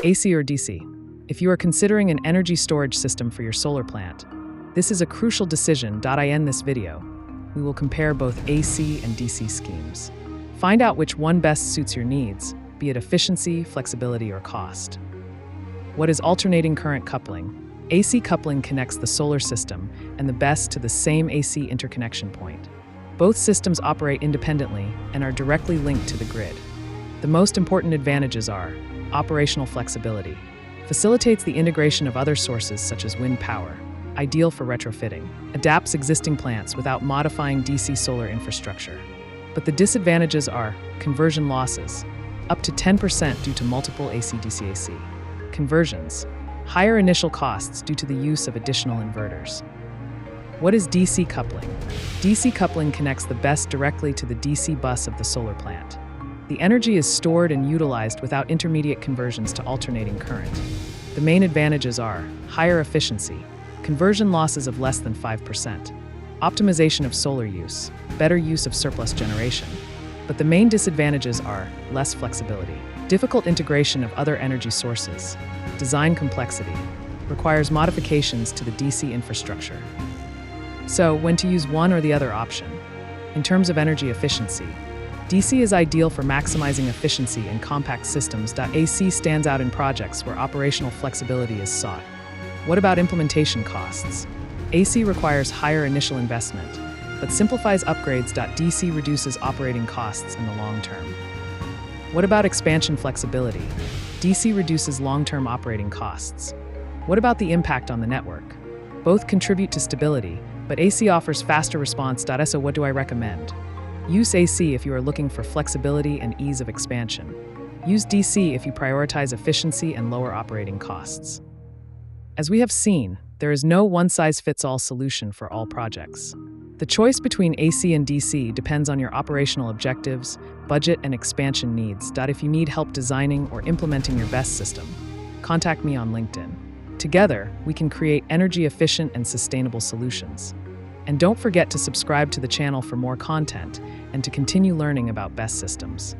AC or DC? If you are considering an energy storage system for your solar plant, this is a crucial decision. I end this video. We will compare both AC and DC schemes. Find out which one best suits your needs, be it efficiency, flexibility, or cost. What is alternating current coupling? AC coupling connects the solar system and the BESS to the same AC interconnection point. Both systems operate independently and are directly linked to the grid. The most important advantages are operational flexibility. Facilitates the integration of other sources such as wind power. Ideal for retrofitting. Adapts existing plants without modifying DC solar infrastructure. But the disadvantages are conversion losses, up to 10% due to multiple AC-DC-AC. Conversions. Higher initial costs due to the use of additional inverters. What is DC coupling? DC coupling connects the BESS directly to the DC bus of the solar plant. The energy is stored and utilized without intermediate conversions to alternating current. The main advantages are higher efficiency, conversion losses of less than 5%, optimization of solar use, better use of surplus generation. But the main disadvantages are less flexibility, difficult integration of other energy sources, design complexity, requires modifications to the DC infrastructure. So, when to use one or the other option? In terms of energy efficiency, DC is ideal for maximizing efficiency in compact systems. AC stands out in projects where operational flexibility is sought. What about implementation costs? AC requires higher initial investment, but simplifies upgrades. DC reduces operating costs in the long term. What about expansion flexibility? DC reduces long-term operating costs. What about the impact on the network? Both contribute to stability, but AC offers faster response. So what do I recommend? Use AC if you are looking for flexibility and ease of expansion. Use DC if you prioritize efficiency and lower operating costs. As we have seen, there is no one-size-fits-all solution for all projects. The choice between AC and DC depends on your operational objectives, budget, and expansion needs. If you need help designing or implementing your BESS system, contact me on LinkedIn. Together, we can create energy-efficient and sustainable solutions. And don't forget to subscribe to the channel for more content and to continue learning about BESS systems.